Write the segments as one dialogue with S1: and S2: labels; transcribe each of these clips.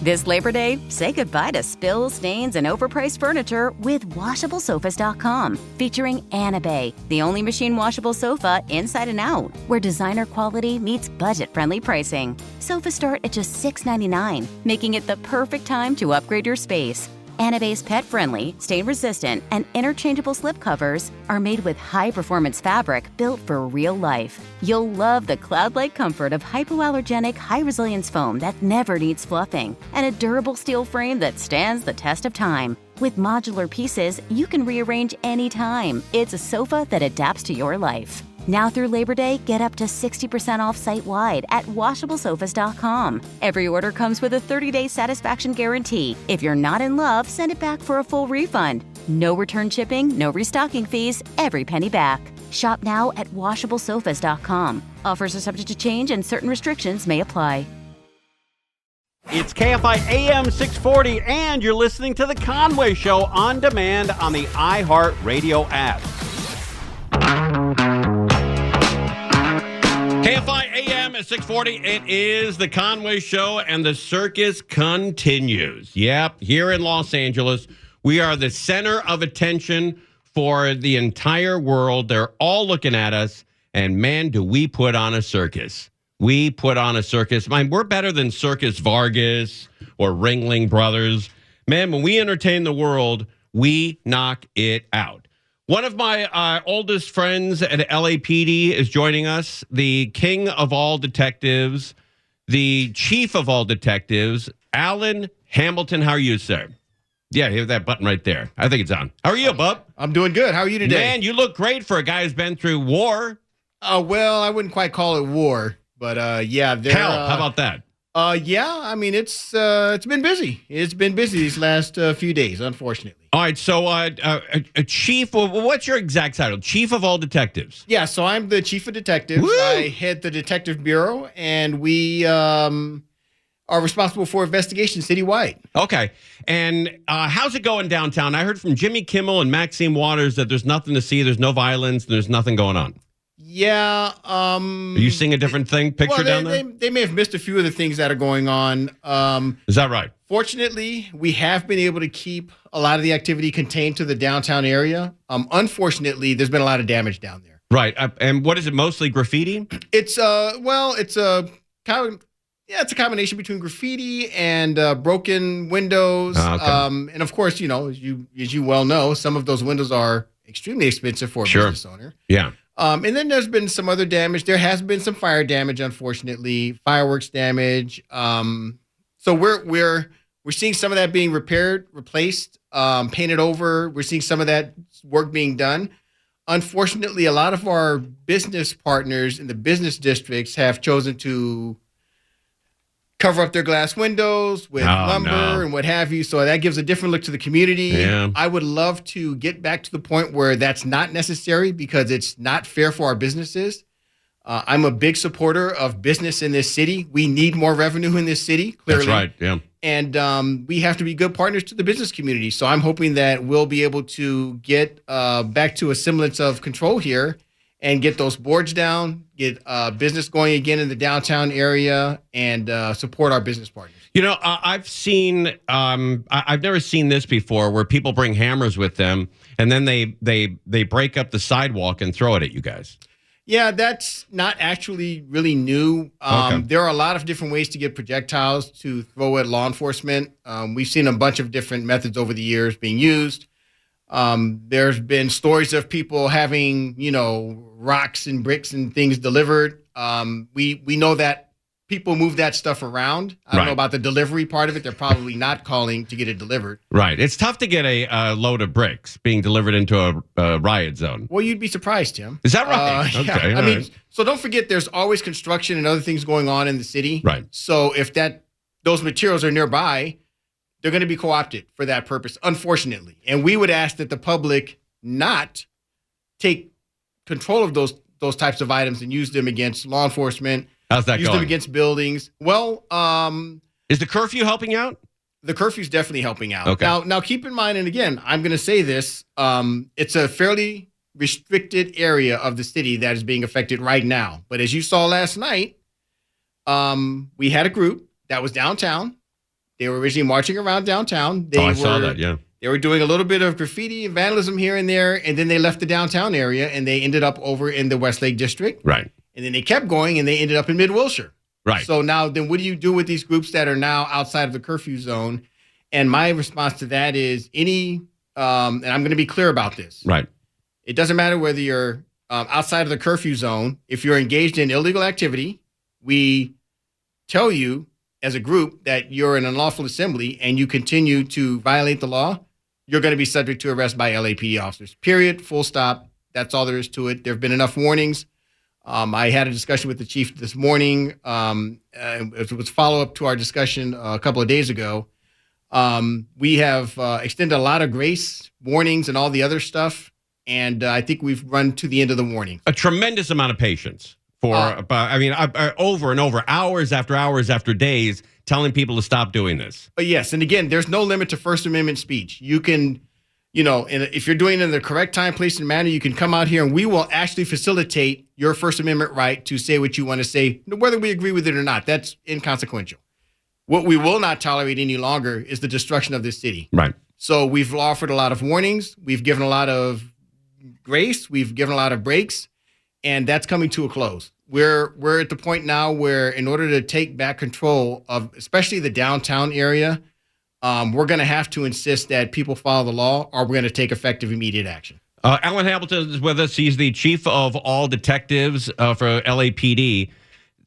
S1: This Labor Day, say goodbye to spills, stains, and overpriced furniture with WashableSofas.com, featuring Anabay, the only machine washable sofa inside and out, where designer quality meets budget-friendly pricing. Sofas start at just $6.99, making it the perfect time to upgrade your space. Anabay's pet-friendly, stain-resistant, and interchangeable slipcovers are made with high-performance fabric built for real life. You'll love the cloud-like comfort of hypoallergenic, high-resilience foam that never needs fluffing, and a durable steel frame that stands the test of time. With modular pieces, you can rearrange anytime. It's a sofa that adapts to your life. Now through Labor Day, get up to 60% off site-wide at WashableSofas.com. Every order comes with a 30-day satisfaction guarantee. If you're not in love, send it back for a full refund. No return shipping, no restocking fees, every penny back. Shop now at WashableSofas.com. Offers are subject to change and certain restrictions may apply.
S2: It's KFI AM 640, and you're listening to The Conway Show on demand on the iHeartRadio app. KFI AM at 640, it is The Conway Show, and the circus continues. Yep, here in Los Angeles, we are the center of attention for the entire world. They're all looking at us, and man, do we put on a circus. We put on a circus. Man, we're better than Circus Vargas or Ringling Brothers. Man, when we entertain the world, we knock it out. One of my oldest friends at LAPD is joining us, the king of all detectives, the chief of all detectives, Alan Hamilton. How are you, sir? Yeah, you have that button right there. I think it's on. How are you, bub?
S3: I'm doing good. How are you today?
S2: Man, you look great for a guy who's been through war.
S3: Well, I wouldn't quite call it war, but yeah.
S2: Hell, how about that?
S3: Yeah, I mean, it's been busy. It's been busy these last few days, unfortunately.
S2: All right, so a chief, what's your exact title? Chief of all detectives?
S3: Yeah, so I'm the chief of detectives.
S2: Woo!
S3: I head the detective bureau, and we are responsible for investigations citywide.
S2: Okay, and how's it going downtown? I heard from Jimmy Kimmel and Maxine Waters that there's nothing to see, there's no violence, there's nothing going on.
S3: Yeah.
S2: Are you seeing a different picture down there?
S3: They may have missed a few of the things that are going on.
S2: Is that right?
S3: Fortunately, we have been able to keep a lot of the activity contained to the downtown area. Unfortunately, there's been a lot of damage down there.
S2: Right. And what is it, mostly graffiti?
S3: It's a combination between graffiti and broken windows. Okay. And of course, as you well know, some of those windows are extremely expensive for a business owner.
S2: Yeah.
S3: And then there's been some other damage. There has been some fire damage, unfortunately, fireworks damage. So we're seeing some of that being repaired, replaced, painted over. We're seeing some of that work being done. Unfortunately, a lot of our business partners in the business districts have chosen to cover up their glass windows with lumber and what have you. So that gives a different look to the community.
S2: Yeah.
S3: I would love to get back to the point where that's not necessary because it's not fair for our businesses. I'm a big supporter of business in this city. We need more revenue in this city, clearly.
S2: That's right, yeah.
S3: And we have to be good partners to the business community. So I'm hoping that we'll be able to get back to a semblance of control here and get those boards down, get business going again in the downtown area, and support our business partners.
S2: I've seen, I've never seen this before, where people bring hammers with them, and then they break up the sidewalk and throw it at you guys.
S3: Yeah, that's not actually really new.
S2: Okay.
S3: There are a lot of different ways to get projectiles to throw at law enforcement. We've seen a bunch of different methods over the years being used. There's been stories of people having, rocks and bricks and things delivered. We know that people move that stuff around. I don't know about the delivery part of it. They're probably not calling to get it delivered.
S2: Right. It's tough to get a load of bricks being delivered into a riot zone.
S3: Well, you'd be surprised, Tim.
S2: Is that right?
S3: Yeah.
S2: Okay.
S3: I mean, so don't forget there's always construction and other things going on in the city.
S2: Right.
S3: So if those materials are nearby, they're going to be co-opted for that purpose, unfortunately. And we would ask that the public not take control of those types of items and use them against law enforcement.
S2: How's that
S3: use
S2: going?
S3: them against buildings. Well,
S2: is the curfew helping out?
S3: The curfew's definitely helping out.
S2: Okay.
S3: Now keep in mind, and again, I'm going to say this, it's a fairly restricted area of the city that is being affected right now. But as you saw last night, we had a group that was downtown They were originally marching around downtown.
S2: I saw that, yeah.
S3: They were doing a little bit of graffiti and vandalism here and there, and then they left the downtown area, and they ended up over in the Westlake District.
S2: Right.
S3: And then they kept going, and they ended up in Mid-Wilshire.
S2: Right.
S3: So now, then what do you do with these groups that are now outside of the curfew zone? And my response to that is and I'm going to be clear about this.
S2: Right.
S3: It doesn't matter whether you're outside of the curfew zone. If you're engaged in illegal activity, we tell you as a group that you're an unlawful assembly and you continue to violate the law, you're going to be subject to arrest by LAPD officers. Period. Full stop. That's all there is to it. There have been enough warnings. I had a discussion with the chief this morning. It was follow-up to our discussion a couple of days ago. We have extended a lot of grace, warnings, and all the other stuff. And I think we've run to the end of the warning.
S2: A tremendous amount of patience for, over and over, hours after days, telling people to stop doing this.
S3: But yes, and again, there's no limit to First Amendment speech. You can, and if you're doing it in the correct time, place, and manner, you can come out here and we will actually facilitate your First Amendment right to say what you want to say, whether we agree with it or not. That's inconsequential. What we will not tolerate any longer is the destruction of this city.
S2: Right.
S3: So we've offered a lot of warnings. We've given a lot of grace. We've given a lot of breaks, and that's coming to a close. We're at the point now where, in order to take back control of, especially the downtown area, we're going to have to insist that people follow the law, or we're going to take effective, immediate action.
S2: Alan Hamilton is with us. He's the chief of all detectives for LAPD.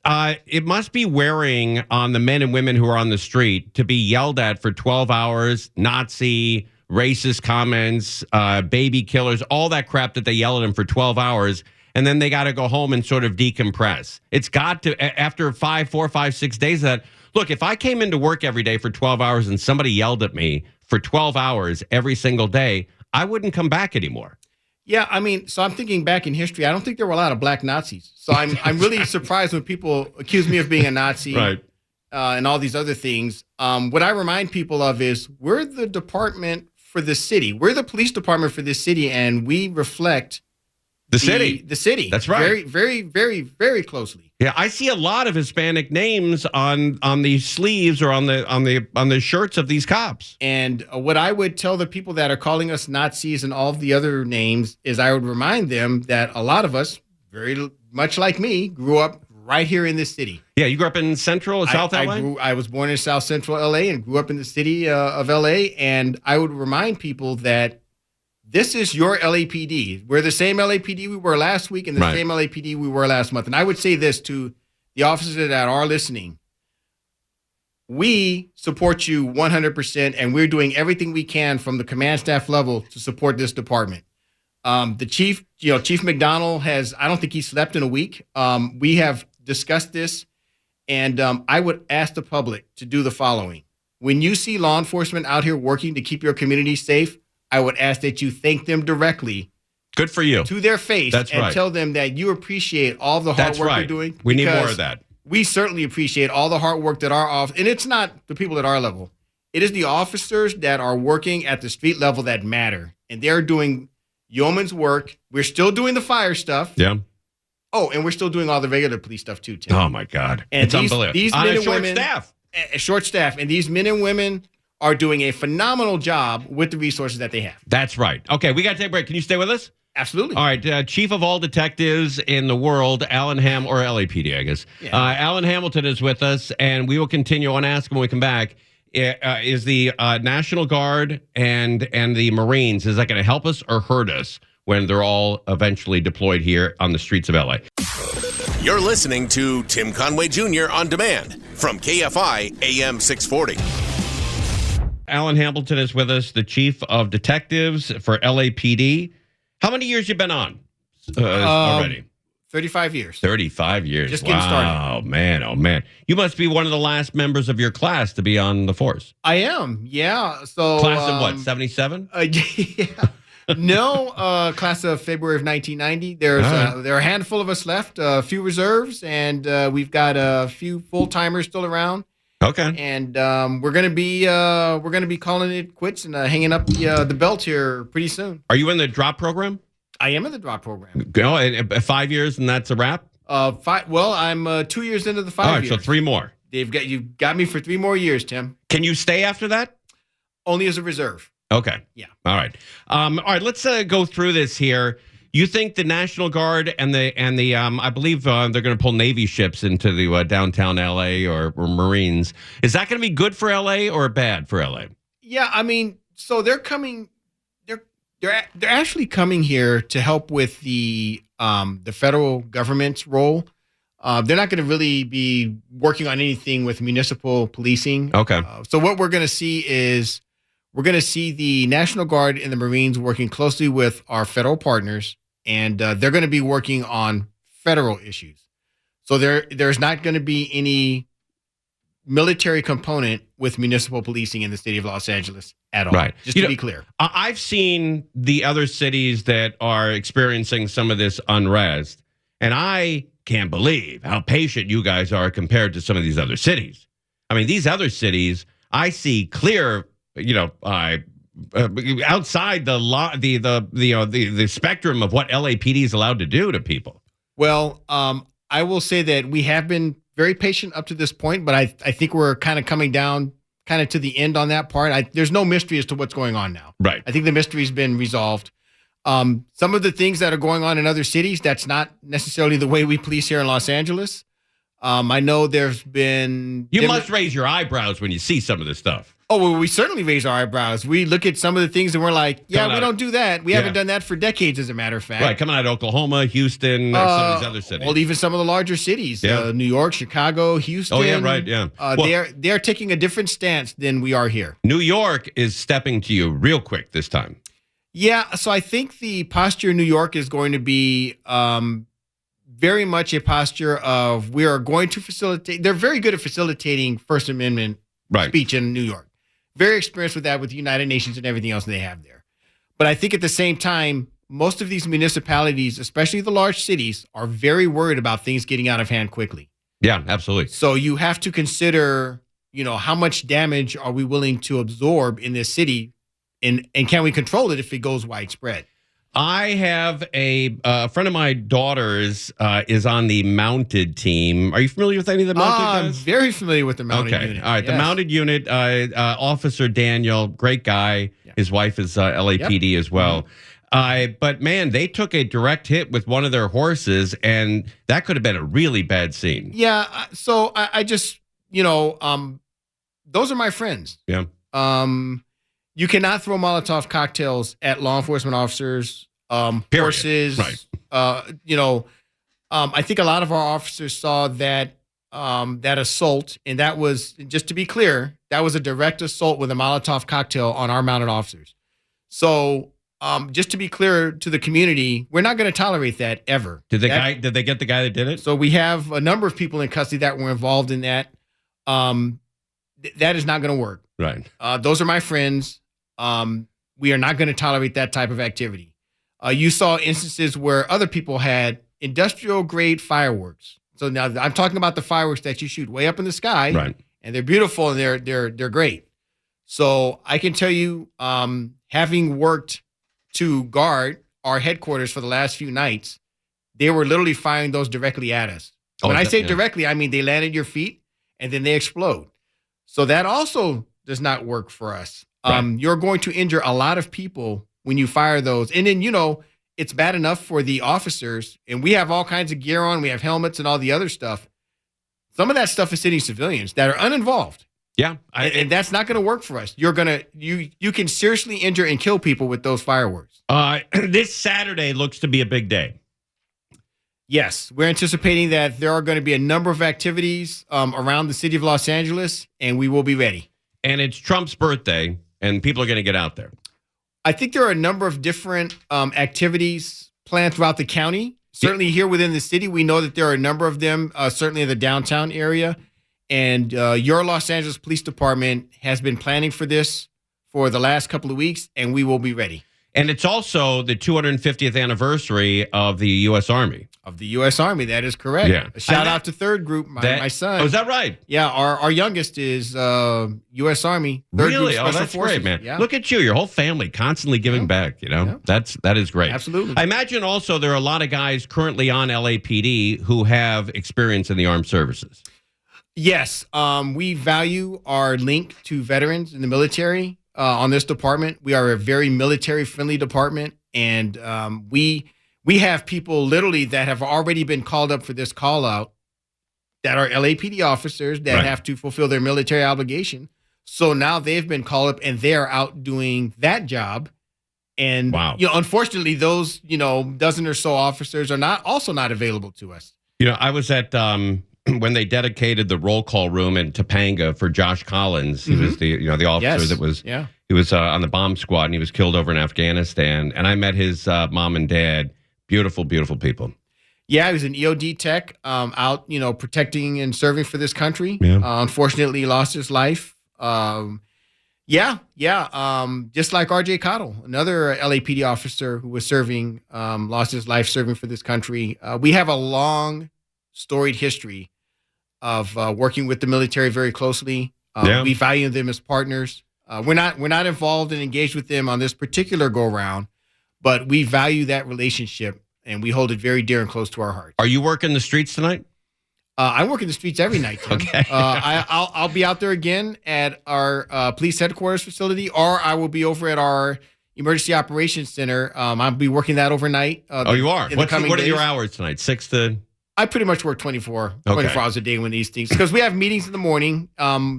S2: It must be wearing on the men and women who are on the street to be yelled at for 12 hours, Nazi, racist comments, baby killers, all that crap that they yell at them for 12 hours. And then they got to go home and sort of decompress. It's got to, after 4, 5, 6 days of that. Look, if I came into work every day for 12 hours and somebody yelled at me for 12 hours every single day, I wouldn't come back anymore.
S3: Yeah, I mean, so I'm thinking back in history. I don't think there were a lot of black Nazis. So I'm really surprised when people accuse me of being a Nazi,
S2: right,
S3: and all these other things. What I remind people of is we're the department for the city. We're the police department for this city, and we reflect
S2: the city.
S3: The city.
S2: That's right.
S3: Very, very, very, very closely.
S2: Yeah, I see a lot of Hispanic names on the sleeves or on the shirts of these cops.
S3: And what I would tell the people that are calling us Nazis and all of the other names is I would remind them that a lot of us, very much like me, grew up right here in this city.
S2: Yeah, you grew up in Central or South LA?
S3: I was born in South Central LA and grew up in the city of LA. And I would remind people that this is your LAPD. We're the same LAPD we were last week and the same LAPD we were last month. And I would say this to the officers that are listening. We support you 100%, and we're doing everything we can from the command staff level to support this department. The chief, Chief McDonald I don't think he slept in a week. We have discussed this, and I would ask the public to do the following. When you see law enforcement out here working to keep your community safe, I would ask that you thank them directly.
S2: Good for you.
S3: To their face.
S2: That's
S3: and
S2: right.
S3: Tell them that you appreciate all the hard work they're doing.
S2: We need more of that.
S3: We certainly appreciate all the hard work that our office, and it's not the people at our level. It is the officers that are working at the street level that matter. And they're doing yeoman's work. We're still doing the fire stuff.
S2: Yeah.
S3: Oh, and we're still doing all the regular police stuff too, Tim.
S2: Oh, my God.
S3: And
S2: it's unbelievable.
S3: These
S2: on
S3: men
S2: a
S3: and
S2: short
S3: women,
S2: staff.
S3: A short staff. And these men and women are doing a phenomenal job with the resources that they have.
S2: That's right. Okay, we got to take a break. Can you stay with us?
S3: Absolutely.
S2: All right, chief of all detectives in the world, Alan or LAPD, I guess.
S3: Yeah.
S2: Alan Hamilton is with us, and we will continue on Ask when we come back. Is the National Guard and the Marines, is that going to help us or hurt us when they're all eventually deployed here on the streets of LA?
S4: You're listening to Tim Conway Jr. on demand from KFI AM 640.
S2: Alan Hamilton is with us, the chief of detectives for LAPD. How many years you been on already?
S3: 35 years.
S2: 35 years.
S3: Just getting started.
S2: Oh, man. You must be one of the last members of your class to be on the force.
S3: I am, yeah. So
S2: class of what, 77?
S3: Yeah. No, class of February of 1990. There are a handful of us left, a few reserves, and we've got a few full-timers still around.
S2: Okay.
S3: And we're gonna be calling it quits and hanging up the belt here pretty soon.
S2: Are you in the drop program?
S3: I am in the drop program.
S2: Go 5 years and that's a wrap.
S3: I'm 2 years into the 5 years.
S2: All right, so 3 more.
S3: You've got me for 3 more years, Tim.
S2: Can you stay after that?
S3: Only as a reserve.
S2: Okay.
S3: Yeah.
S2: All right. All right. Let's go through this here. You think the National Guard and the I believe they're going to pull Navy ships into the downtown LA or Marines. Is that going to be good for LA or bad for LA?
S3: Yeah, I mean, so they're coming. They're actually coming here to help with the federal government's role. They're not going to really be working on anything with municipal policing.
S2: Okay.
S3: So what we're going to see is we're going to see the National Guard and the Marines working closely with our federal partners, and they're going to be working on federal issues. So there's not going to be any military component with municipal policing in the city of Los Angeles at all.
S2: Right.
S3: Just to be clear.
S2: I've seen the other cities that are experiencing some of this unrest, and I can't believe how patient you guys are compared to some of these other cities. I mean, these other cities, I see clear, outside the spectrum of what LAPD is allowed to do to people.
S3: Well, I will say that we have been very patient up to this point, but I think we're kind of coming down kind of to the end on that part. There's no mystery as to what's going on now.
S2: Right.
S3: I think the mystery's been resolved. Some of the things that are going on in other cities, that's not necessarily the way we police here in Los Angeles. I know there's been...
S2: You must raise your eyebrows when you see some of this stuff.
S3: Oh, well, we certainly raise our eyebrows. We look at some of the things and we're like, yeah, we don't do that. We haven't done that for decades, as a matter of fact.
S2: Right, coming out of Oklahoma, Houston, some of these other cities.
S3: Well, even some of the larger cities, New York, Chicago, Houston.
S2: Oh, yeah, right, yeah.
S3: They're taking a different stance than we are here.
S2: New York is stepping to you real quick this time.
S3: Yeah, so I think the posture in New York is going to be very much a posture of we are going to facilitate. They're very good at facilitating First Amendment speech in New York. Very experienced with that with the United Nations and everything else they have there. But I think at the same time, most of these municipalities, especially the large cities, are very worried about things getting out of hand quickly.
S2: Yeah, absolutely.
S3: So you have to consider, how much damage are we willing to absorb in this city, and can we control it if it goes widespread?
S2: I have a friend of my daughter's is on the mounted team. Are you familiar with any of the mounted guys?
S3: I'm very familiar with the mounted unit.
S2: All right. Yes. The mounted unit, Officer Daniel, great guy. Yeah. His wife is LAPD as well. Mm-hmm. But, man, they took a direct hit with one of their horses, and that could have been a really bad scene.
S3: Yeah. So I just, those are my friends.
S2: Yeah.
S3: You cannot throw Molotov cocktails at law enforcement officers, horses.
S2: Right.
S3: I think a lot of our officers saw that assault, and that was, just to be clear, that was a direct assault with a Molotov cocktail on our mounted officers. So, just to be clear to the community, we're not going to tolerate that ever.
S2: Did they get the guy that did it?
S3: So we have a number of people in custody that were involved in that. That is not going to work.
S2: Right.
S3: Those are my friends. We are not going to tolerate that type of activity. You saw instances where other people had industrial grade fireworks. So now I'm talking about the fireworks that you shoot way up in the sky,
S2: right? And
S3: they're beautiful and they're great. So I can tell you, having worked to guard our headquarters for the last few nights, they were literally firing those directly at us. When I say directly, I mean they land at your feet and then they explode. So that also does not work for us. Right. You're going to injure a lot of people when you fire those. And then, it's bad enough for the officers, and we have all kinds of gear on. We have helmets and all the other stuff. Some of that stuff is hitting civilians that are uninvolved.
S2: Yeah.
S3: And that's not going to work for us. You can seriously injure and kill people with those fireworks.
S2: This Saturday looks to be a big day.
S3: Yes, we're anticipating that there are going to be a number of activities around the city of Los Angeles, and we will be ready.
S2: And it's Trump's birthday, and people are going to get out there.
S3: I think there are a number of different activities planned throughout the county. Certainly here within the city, we know that there are a number of them, certainly in the downtown area. And your Los Angeles Police Department has been planning for this for the last couple of weeks, and we will be ready.
S2: And it's also the 250th anniversary of the U.S. Army.
S3: Of the U.S. Army, that is correct.
S2: Yeah.
S3: A shout out to Third Group, my son.
S2: Oh, is that right?
S3: Yeah, our youngest is U.S. Army. Third
S2: really?
S3: Group Special
S2: That's
S3: Forces.
S2: Great, man.
S3: Yeah.
S2: Look at you, your whole family constantly giving back, Yeah. That is great.
S3: Absolutely.
S2: I imagine also there are a lot of guys currently on LAPD who have experience in the armed services.
S3: Yes, we value our link to veterans in the military on this department. We are a very military-friendly department, and we have people literally that have already been called up for this call-out that are LAPD officers that have to fulfill their military obligation. So now they've been called up, and they are out doing that job. And unfortunately, those dozen or so officers are not available to us.
S2: I was at when they dedicated the roll call room in Topanga for Josh Collins. He was the officer that was he was on the bomb squad, and he was killed over in Afghanistan. And I met his mom and dad. Beautiful, beautiful people.
S3: Yeah, he was an EOD tech out, protecting and serving for this country.
S2: Yeah.
S3: Unfortunately, he lost his life. Just like R.J. Cottle, another LAPD officer who was serving, lost his life serving for this country. We have a long, storied history of working with the military very closely. We value them as partners. We're not involved and engaged with them on this particular go-round, but we value that relationship, and we hold it very dear and close to our hearts.
S2: Are you working the streets tonight?
S3: I work in the streets every night, Tim.
S2: Okay.
S3: I'll be out there again at our police headquarters facility, or I will be over at our emergency operations center. I'll be working that overnight.
S2: You are? What are
S3: days.
S2: your hours tonight? 6 to...
S3: I pretty much work 24 hours a day when these things, because we have meetings in the morning.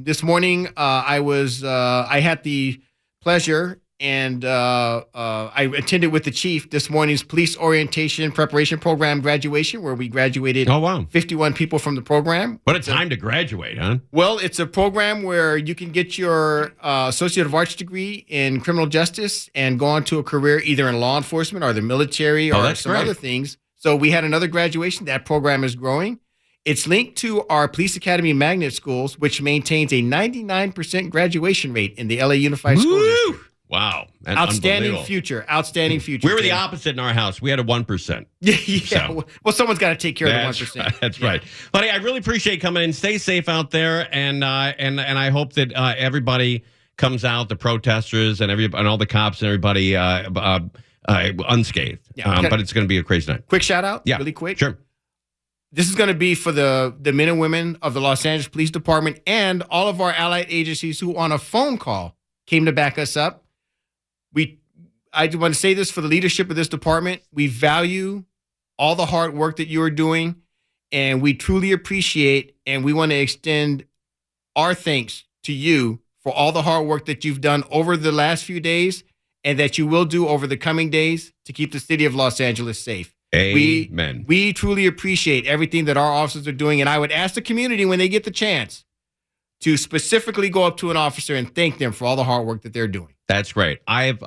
S3: This morning, I had the pleasure and I attended with the chief this morning's police orientation preparation program graduation, where we graduated 51 people from the program.
S2: What a time to graduate, huh?
S3: Well, it's a program where you can get your Associate of Arts degree in criminal justice and go on to a career either in law enforcement or the military or some other things. So we had another graduation. That program is growing. It's linked to our Police Academy magnet schools, which maintains a 99% graduation rate in the LA Unified School District.
S2: Wow. That's
S3: Outstanding future.
S2: We were the opposite in our house. We had a 1%.
S3: So. Well, someone's got to take care of the 1%.
S2: Right. That's right. Buddy, I really appreciate coming in. Stay safe out there. And I hope that everybody comes out, the protesters and all the cops and everybody unscathed. But it's going to be a crazy night.
S3: Quick shout out. Really quick.
S2: Sure.
S3: This is going to be for the men and women of the Los Angeles Police Department and all of our allied agencies who on a phone call came to back us up. I want to say this for the leadership of this department. We value all the hard work that you are doing, and we truly appreciate, and we want to extend our thanks to you for all the hard work that you've done over the last few days and that you will do over the coming days to keep the city of Los Angeles safe.
S2: Amen.
S3: We truly appreciate everything that our officers are doing, and I would ask the community when they get the chance to specifically go up to an officer and thank them for all the hard work that they're doing.
S2: That's great. I've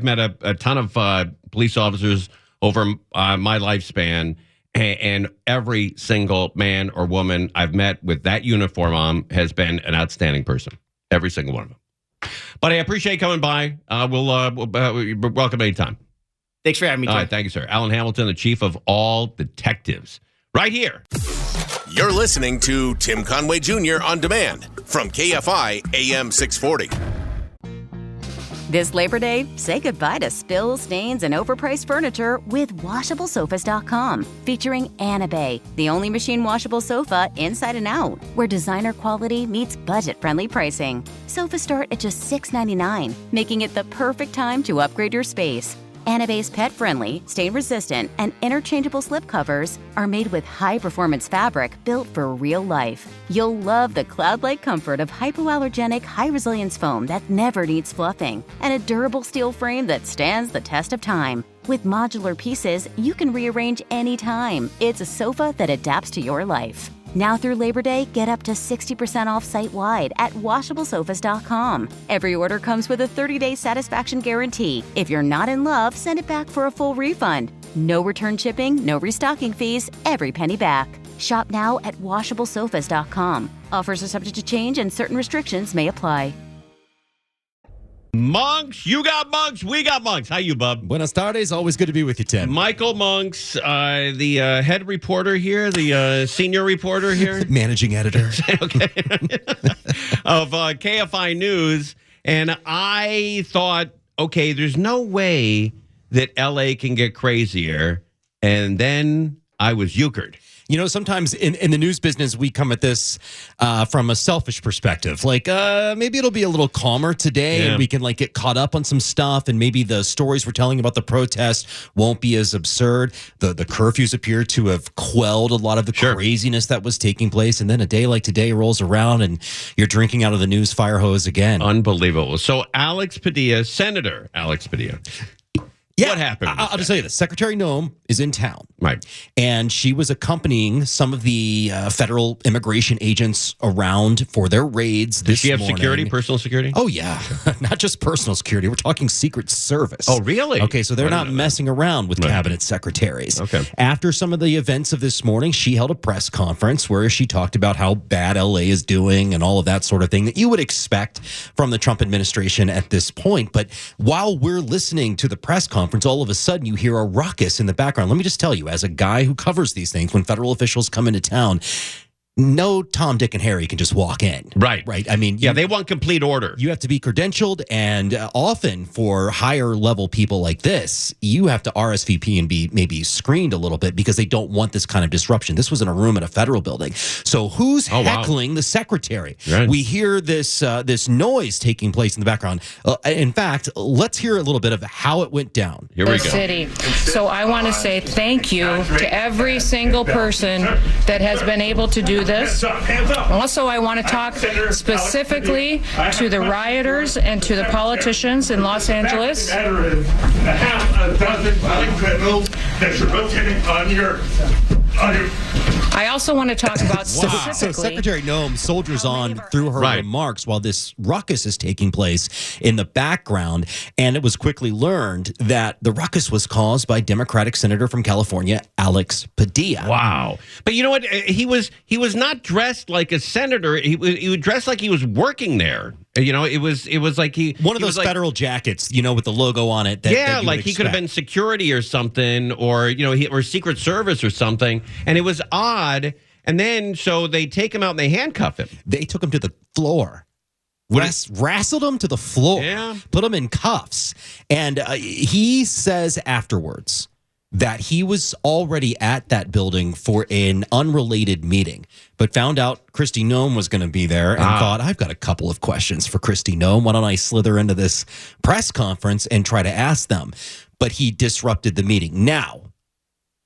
S2: met a ton of police officers over my lifespan, and every single man or woman I've met with that uniform on has been an outstanding person. Every single one of them. But I appreciate coming by. We'll welcome anytime.
S3: Thanks for having me, Tim.
S2: All right, thank you, sir. Alan Hamilton, the chief of all detectives, right here.
S4: You're listening to Tim Conway Jr. on demand from KFI AM 640.
S1: This Labor Day, say goodbye to spills, stains, and overpriced furniture with WashableSofas.com. Featuring Anabay, the only machine washable sofa inside and out, where designer quality meets budget-friendly pricing. Sofas start at just $6.99, making it the perfect time to upgrade your space. Anabay's pet-friendly, stain-resistant, and interchangeable slipcovers are made with high-performance fabric built for real life. You'll love the cloud-like comfort of hypoallergenic, high-resilience foam that never needs fluffing, and a durable steel frame that stands the test of time. With modular pieces, you can rearrange anytime. It's a sofa that adapts to your life. Now through Labor Day, get up to 60% off site-wide at WashableSofas.com. Every order comes with a 30-day satisfaction guarantee. If you're not in love, send it back for a full refund. No return shipping, no restocking fees, every penny back. Shop now at WashableSofas.com. Offers are subject to change and certain restrictions may apply.
S2: Monks, you got Monks, we got Monks. How you, bub?
S5: Buenas tardes. Always good to be with you, Tim.
S2: Michael Monks, the head reporter here, the senior reporter here.
S5: Managing editor.
S2: Okay. Of KFI News. And I thought, okay, there's no way that LA can get crazier. And then I was euchred.
S5: Sometimes in the news business, we come at this from a selfish perspective. Like, maybe it'll be a little calmer today and we can get caught up on some stuff, and maybe the stories we're telling about the protest won't be as absurd. The curfews appear to have quelled a lot of the craziness that was taking place, and then a day like today rolls around and you're drinking out of the news fire hose again.
S2: Unbelievable. So Senator Alex Padilla.
S5: Yeah,
S2: what happened?
S5: I'll just tell you this. Secretary Noem is in town.
S2: Right.
S5: And she was accompanying some of the federal immigration agents around for their raids this morning. Does she have
S2: security, personal security?
S5: Oh, yeah. Not just personal security. We're talking Secret Service.
S2: Oh, really?
S5: Okay, so they're not messing around with cabinet secretaries.
S2: Okay.
S5: After some of the events of this morning, she held a press conference where she talked about how bad LA is doing and all of that sort of thing that you would expect from the Trump administration at this point. But while we're listening to the press conference, all of a sudden you hear a ruckus in the background. Let me just tell you, as a guy who covers these things, when federal officials come into town, no Tom, Dick, and Harry can just walk in.
S2: Right.
S5: I mean,
S2: they want complete order.
S5: You have to be credentialed, and often for higher level people like this, you have to RSVP and be maybe screened a little bit because they don't want this kind of disruption. This was in a room at a federal building. So who's heckling the secretary?
S2: Right.
S5: We hear this noise taking place in the background. In fact, let's hear a little bit of how it went down.
S2: Here we go.
S6: City. So I want to say thank you to every single person that has been able to do this. Also, I want to talk specifically to the rioters and to the politicians in Los Angeles. I also want to talk about specifically.
S5: So Secretary Noem soldiers on through her remarks while this ruckus is taking place in the background, and it was quickly learned that the ruckus was caused by Democratic Senator from California, Alex Padilla.
S2: Wow. But you know what? He was not dressed like a senator. He was dressed like he was working there. It was like
S5: one of those federal jackets, with the logo on it.
S2: That like he could have been security or something, or or Secret Service or something. And it was odd. And then so they take him out and they handcuff him.
S5: They took him to the floor. Wrestled him to the floor.
S2: Yeah.
S5: Put him in cuffs. And he says afterwards that he was already at that building for an unrelated meeting, but found out Kristi Noem was going to be there and thought, I've got a couple of questions for Kristi Noem. Why don't I slither into this press conference and try to ask them? But he disrupted the meeting. Now,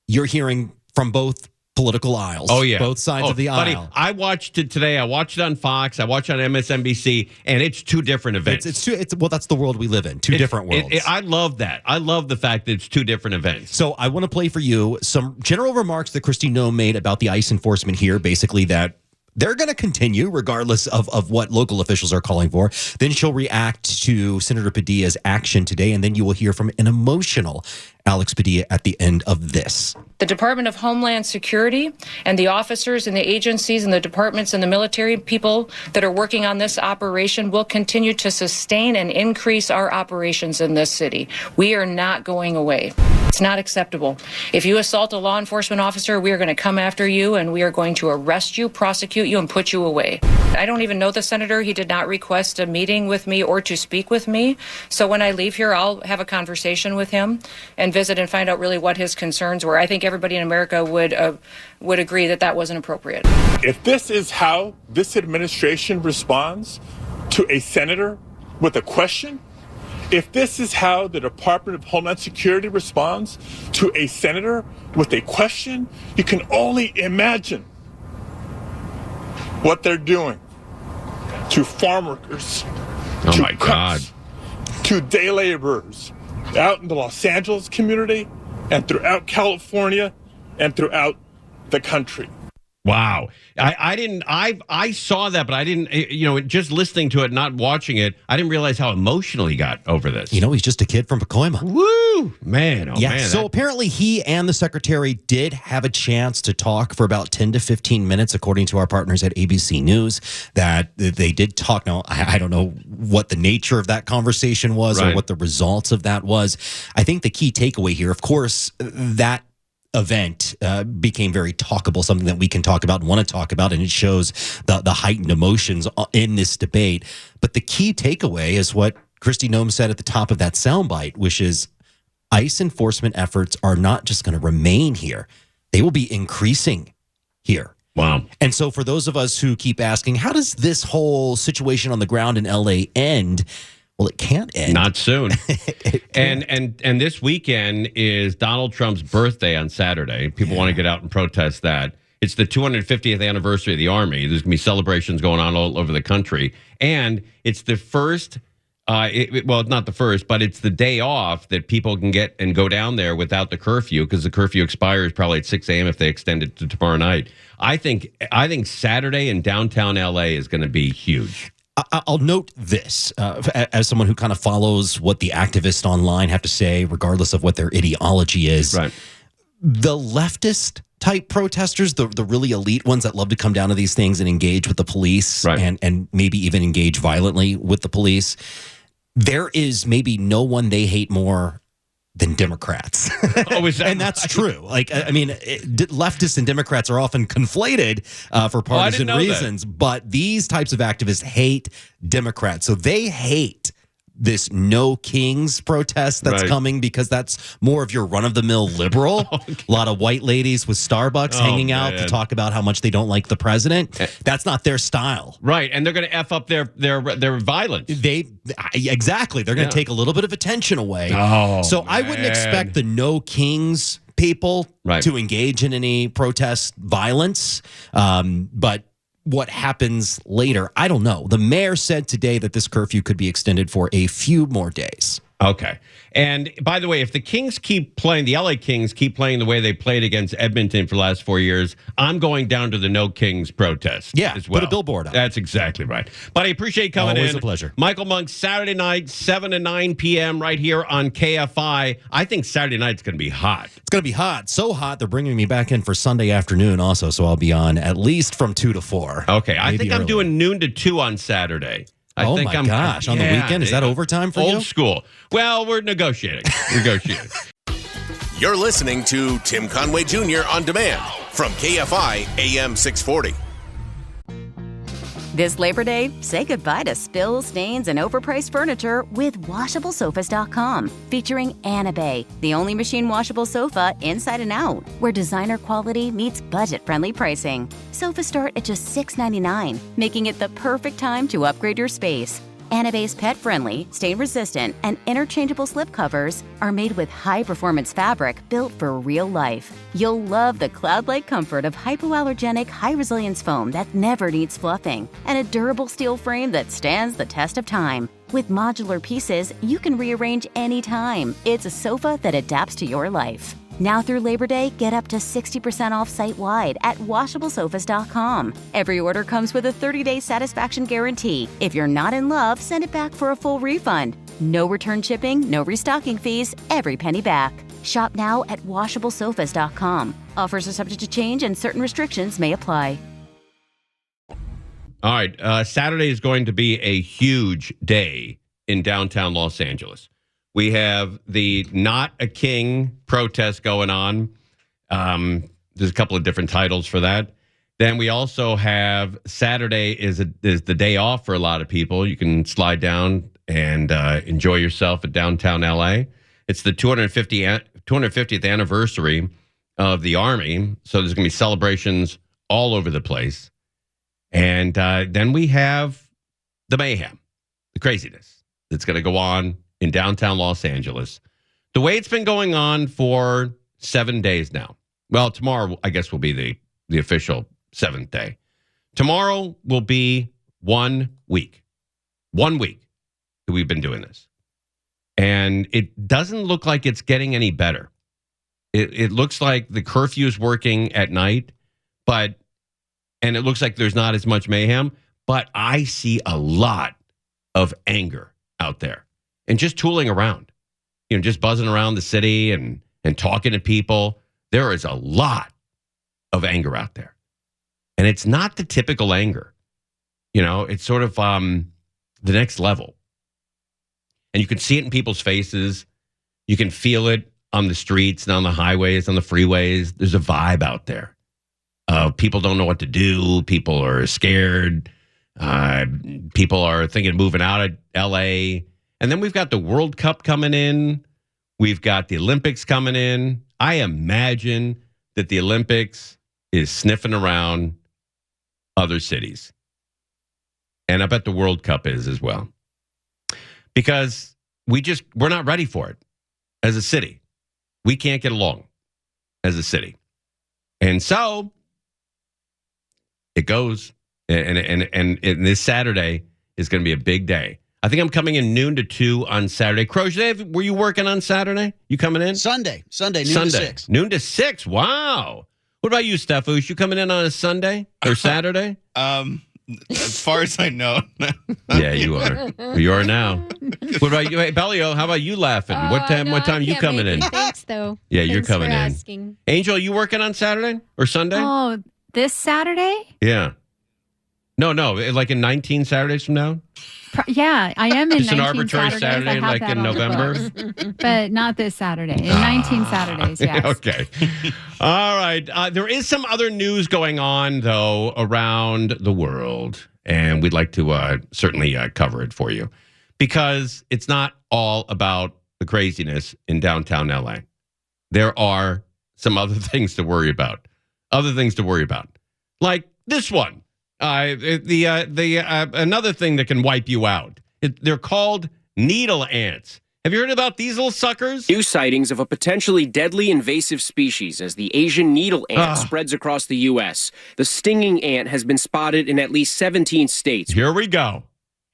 S5: you're hearing from both political aisles.
S2: Oh, yeah.
S5: Both sides of the
S2: buddy,
S5: aisle.
S2: I watched it today. I watched it on Fox. I watched it on MSNBC, and it's two different events.
S5: Well, that's the world we live in. Two different worlds.
S2: I love that. I love the fact that it's two different events.
S5: So I want to play for you some general remarks that Kristi Noem made about the ICE enforcement here, basically that they're going to continue regardless of what local officials are calling for. Then she'll react to Senator Padilla's action today, and then you will hear from an emotional Alex Padilla at the end of this.
S6: The Department of Homeland Security and the officers and the agencies and the departments and the military people that are working on this operation will continue to sustain and increase our operations in this city. We are not going away. It's not acceptable. If you assault a law enforcement officer, we are going to come after you and we are going to arrest you, prosecute you, and put you away. I don't even know the senator. He did not request a meeting with me or to speak with me. So when I leave here, I'll have a conversation with him and visit and find out really what his concerns were. I think everybody in America would agree that that wasn't appropriate.
S7: If this is how this administration responds to a senator with a question, if this is how the Department of Homeland Security responds to a senator with a question, you can only imagine what they're doing to farm workers,
S2: oh my God,
S7: to day laborers out in the Los Angeles community and throughout California and throughout the country.
S2: Wow. I saw that, but I didn't, just listening to it, not watching it, I didn't realize how emotional he got over this.
S5: He's just a kid from Pacoima.
S2: Woo! Man, oh man.
S5: So apparently he and the secretary did have a chance to talk for about 10 to 15 minutes, according to our partners at ABC News, that they did talk. Now, I don't know what the nature of that conversation was or what the results of that was. I think the key takeaway here, of course, that event became very talkable, something that we can talk about and want to talk about, and it shows the heightened emotions in this debate. But the key takeaway is what Kristi Noem said at the top of that soundbite, which is ICE enforcement efforts are not just going to remain here. They will be increasing here.
S2: Wow.
S5: And so for those of us who keep asking, how does this whole situation on the ground in LA end? Well, it can't end.
S2: Not soon. and this weekend is Donald Trump's birthday on Saturday. People want to get out and protest that. It's the 250th anniversary of the Army. There's going to be celebrations going on all over the country. And it's the first, well, not the first, but it's the day off that people can get and go down there without the curfew, because the curfew expires probably at 6 a.m. if they extend it to tomorrow night. I think Saturday in downtown LA is going to be huge.
S5: I'll note this as someone who kind of follows what the activists online have to say, regardless of what their ideology is.
S2: Right.
S5: The leftist type protesters, the really elite ones that love to come down to these things and engage with the police,
S2: right,
S5: and maybe even engage violently with the police, there is maybe no one they hate more than Democrats.
S2: Oh, is that
S5: and that's
S2: right?
S5: true. Like, I mean, leftists and Democrats are often conflated for partisan reasons, but these types of activists hate Democrats. So they hate this No Kings protest that's coming, because that's more of your run-of-the-mill liberal. Okay. A lot of white ladies with Starbucks hanging out to talk about how much they don't like the president. That's not their style.
S2: Right, and they're going to F up their violence.
S5: Exactly. They're going to take a little bit of attention away. So I wouldn't expect the No Kings people to engage in any protest violence, but what happens later, I don't know. The mayor said today that this curfew could be extended for a few more days.
S2: Okay. And by the way, if the Kings keep playing, the LA Kings keep playing the way they played against Edmonton for the last 4 years, I'm going down to the No Kings protest as well.
S5: Put a billboard up.
S2: That's exactly right. But I appreciate you coming in.
S5: Always a pleasure.
S2: Michael Monk, Saturday night, 7 to 9 p.m. right here on KFI. I think Saturday night's going to be hot.
S5: It's going to be hot. So hot, they're bringing me back in for Sunday afternoon also, so I'll be on at least from 2 to 4.
S2: Okay. I think I'm doing noon to 2 on Saturday.
S5: On the weekend? Is that overtime for you?
S2: Old school. Well, we're negotiating.
S4: You're listening to Tim Conway Jr. on demand from KFI AM 640.
S1: This Labor Day, say goodbye to spills, stains, and overpriced furniture with WashableSofas.com. Featuring Anabay, the only machine washable sofa inside and out, where designer quality meets budget-friendly pricing. Sofas start at just $6.99, making it the perfect time to upgrade your space. Anabay's pet-friendly, stain-resistant, and interchangeable slipcovers are made with high-performance fabric built for real life. You'll love the cloud-like comfort of hypoallergenic, high-resilience foam that never needs fluffing, and a durable steel frame that stands the test of time. With modular pieces, you can rearrange anytime. It's a sofa that adapts to your life. Now through Labor Day, get up to 60% off site-wide at WashableSofas.com. Every order comes with a 30-day satisfaction guarantee. If you're not in love, send it back for a full refund. No return shipping, no restocking fees, every penny back. Shop now at WashableSofas.com. Offers are subject to change and certain restrictions may apply.
S2: All right. Saturday is going to be a huge day in downtown Los Angeles. We have the Not a King protest going on. There's a couple of different titles for that. Then we also have Saturday is the day off for a lot of people. You can slide down and enjoy yourself at downtown LA. It's the 250th anniversary of the Army. So there's going to be celebrations all over the place. And then we have the mayhem, the craziness that's going to go on in downtown Los Angeles, the way it's been going on for 7 days now. Well, tomorrow, I guess, will be the official 7th day. Tomorrow will be 1 week. 1 week that we've been doing this. And it doesn't look like it's getting any better. It looks like the curfew is working at night, and it looks like there's not as much mayhem, but I see a lot of anger out there. And just tooling around, just buzzing around the city and talking to people. There is a lot of anger out there. And it's not the typical anger. It's sort of the next level. And you can see it in people's faces. You can feel it on the streets and on the highways, on the freeways. There's a vibe out there. People don't know what to do. People are scared. People are thinking of moving out of L.A., and then we've got the World Cup coming in. We've got the Olympics coming in. I imagine that the Olympics is sniffing around other cities. And I bet the World Cup is as well. Because we're not ready for it as a city. We can't get along as a city. And so it goes. And this Saturday is going to be a big day. I think I'm coming in noon to 2 on Saturday. Crozier, were you working on Saturday? You coming in?
S8: Sunday, noon to 6.
S2: Noon to 6. Wow. What about you, Stefus? You coming in on a Sunday or Saturday?
S9: As far as I know.
S2: Yeah, you are. You are now. What about you? Hey, Bellio, how about you laughing? What time you coming in?
S10: Thanks, though.
S2: Yeah, you're
S10: Thanks
S2: coming
S10: for
S2: in.
S10: asking.
S2: Angel, you working on Saturday or Sunday?
S10: Oh, this Saturday?
S2: Yeah. No, like in 19 Saturdays from now?
S10: Yeah, I am in
S2: Just
S10: 19
S2: an arbitrary
S10: Saturdays.
S2: Saturday, like in November?
S10: But not this Saturday. In 19 Saturdays, yes.
S2: Okay. All right. There is some other news going on, though, around the world. And we'd like to certainly cover it for you. Because it's not all about the craziness in downtown LA. There are some other things to worry about. Like this one. Another thing that can wipe you out. They're called needle ants. Have you heard about these little suckers?
S11: New sightings of a potentially deadly invasive species as the Asian needle ant spreads across the U.S. The stinging ant has been spotted in at least 17 states.
S2: Here we go.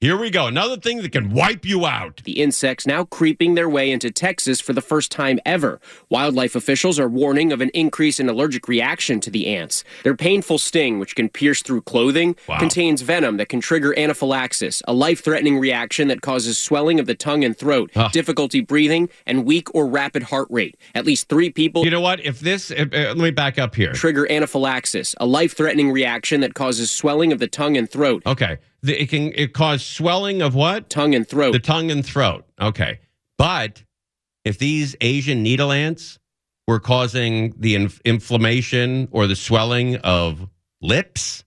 S2: Another thing that can wipe you out.
S11: The insects now creeping their way into Texas for the first time ever. Wildlife officials are warning of an increase in allergic reaction to the ants. Their painful sting, which can pierce through clothing, contains venom that can trigger anaphylaxis, a life-threatening reaction that causes swelling of the tongue and throat, difficulty breathing, and weak or rapid heart rate. At least 3 people...
S2: You know what? Let me back up here.
S11: Trigger anaphylaxis, a life-threatening reaction that causes swelling of the tongue and throat.
S2: Okay. It cause swelling of what?
S11: Tongue and throat.
S2: The tongue and throat. Okay. But if these Asian needle ants were causing the inflammation or the swelling of lips,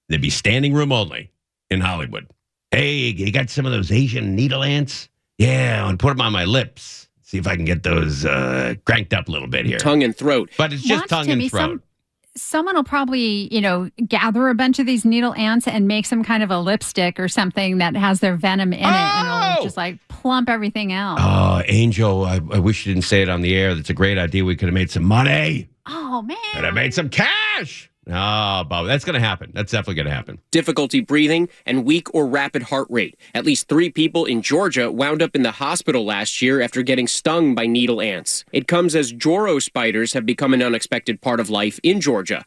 S2: they'd be standing room only in Hollywood. Hey, you got some of those Asian needle ants? Yeah, I want to put them on my lips. See if I can get those cranked up a little bit here.
S11: Tongue and throat.
S2: But it's just tongue and throat.
S10: Someone will probably, gather a bunch of these needle ants and make some kind of a lipstick or something that has their venom in it, and it'll just plump everything out.
S2: Oh, Angel, I wish you didn't say it on the air. That's a great idea. We could have made some money.
S10: Oh, man.
S2: Could have made some cash. Oh, Bob, that's going to happen. That's definitely going to happen.
S11: Difficulty breathing and weak or rapid heart rate. At least 3 people in Georgia wound up in the hospital last year after getting stung by needle ants. It comes as Joro spiders have become an unexpected part of life in Georgia.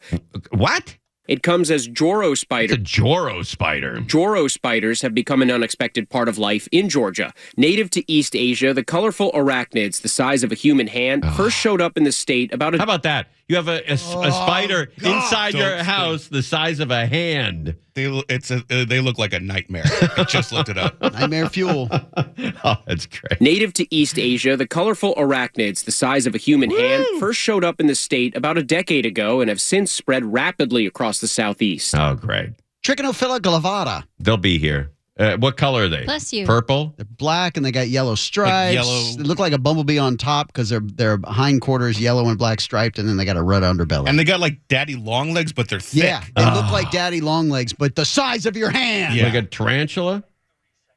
S2: What?
S11: It comes as Joro spider.
S2: It's a Joro spider.
S11: Joro spiders have become an unexpected part of life in Georgia. Native to East Asia, the colorful arachnids the size of a human hand first showed up in the state about
S2: How about that? You have a spider inside your house the size of a hand.
S9: They look like a nightmare. I just looked it up.
S8: Nightmare fuel.
S2: Oh, that's great.
S11: Native to East Asia, the colorful arachnids the size of a human hand first showed up in the state about a decade ago and have since spread rapidly across the southeast.
S2: Oh, great.
S8: Trichinophila glavata.
S2: They'll be here. What color are they?
S10: Bless you.
S2: Purple?
S8: They're black and they got yellow stripes.
S9: yellow.
S8: They look like a bumblebee on top because their hindquarters yellow and black striped, and then they got a red underbelly.
S9: And they got daddy long legs, but they're thick.
S8: Yeah, they look like daddy long legs, but the size of your hand.
S9: Yeah.
S2: Like a tarantula?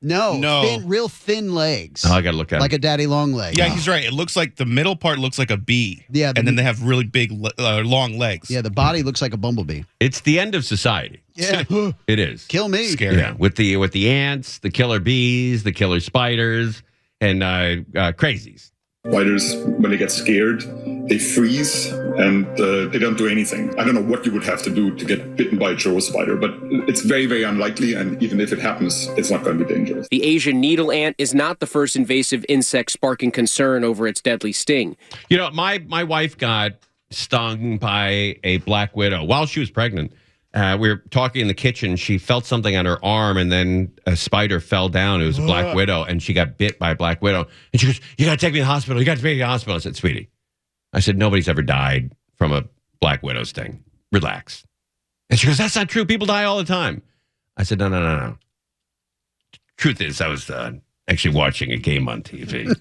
S8: No. Real thin legs.
S2: Oh, I got to look at
S8: like
S2: it.
S8: a daddy long leg.
S9: Yeah, he's right. It looks like the middle part looks like a bee.
S8: Yeah,
S9: and then they have really big, long legs.
S8: Yeah, the body looks like a bumblebee.
S2: It's the end of society.
S8: Yeah.
S2: It is.
S8: Kill me.
S9: Scary.
S2: Yeah, with the ants, the killer bees, the killer spiders, and crazies.
S12: Spiders, when they get scared, they freeze and they don't do anything. I don't know what you would have to do to get bitten by a Joro spider, but it's very, very unlikely. And even if it happens, it's not going to be dangerous.
S11: The Asian needle ant is not the first invasive insect sparking concern over its deadly sting.
S2: My wife got stung by a black widow while she was pregnant. We were talking in the kitchen. She felt something on her arm, and then a spider fell down. It was a black widow, and she got bit by a black widow. And she goes, "You got to take me to the hospital. You got to take me to the hospital." I said, "Sweetie," I said, "nobody's ever died from a black widow sting. Relax." And she goes, "That's not true. People die all the time." I said, No. Truth is, I was actually watching a game on TV.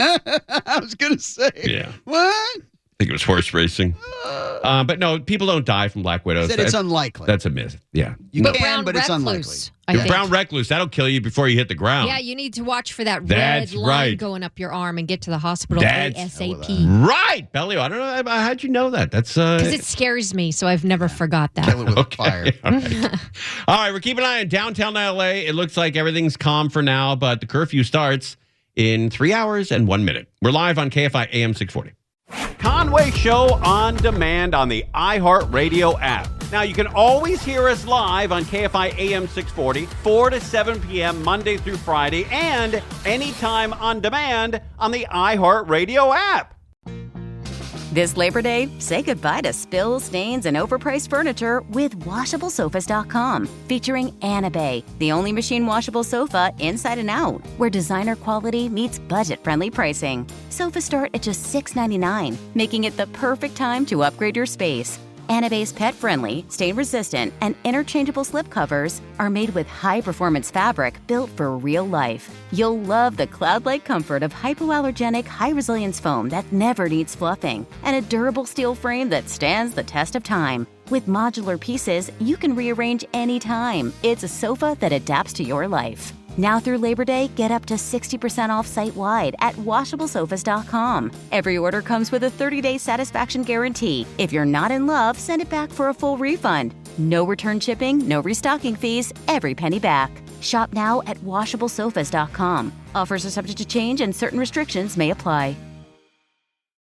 S8: I was going to say.
S2: Yeah.
S8: What?
S2: think it was horse racing. But no, people don't die from black widows.
S8: Said it's unlikely.
S2: That's a myth. Yeah.
S8: You
S13: But
S8: can,
S13: brown
S8: but it's unlikely.
S13: recluse,
S2: Your brown recluse, that'll kill you before you hit the ground.
S13: Yeah, you need to watch for that
S2: That's
S13: red line
S2: right.
S13: going up your arm and get to the hospital
S2: That's
S13: ASAP.
S2: Right, Bellio. I don't know. How'd you know that? That's
S13: Because it scares me, so I've never forgot that.
S8: Kill it with fire.
S2: All right, we're keeping an eye on downtown LA. It looks like everything's calm for now, but the curfew starts in 3 hours and 1 minute. We're live on KFI AM 640. Conway Show on demand on the iHeartRadio app. Now, you can always hear us live on KFI AM 640, 4 to 7 p.m. Monday through Friday, and anytime on demand on the iHeartRadio app.
S1: This Labor Day, say goodbye to spills, stains, and overpriced furniture with WashableSofas.com. Featuring Anna Bay, the only machine washable sofa inside and out, where designer quality meets budget-friendly pricing. Sofas start at just $6.99, making it the perfect time to upgrade your space. Anna Bay's pet-friendly, stain-resistant, and interchangeable slip covers are made with high-performance fabric built for real life. You'll love the cloud-like comfort of hypoallergenic, high-resilience foam that never needs fluffing, and a durable steel frame that stands the test of time. With modular pieces, you can rearrange anytime. It's a sofa that adapts to your life. Now through Labor Day, get up to 60% off site-wide at WashableSofas.com. Every order comes with a 30-day satisfaction guarantee. If you're not in love, send it back for a full refund. No return shipping, no restocking fees, every penny back. Shop now at WashableSofas.com. Offers are subject to change and certain restrictions may apply.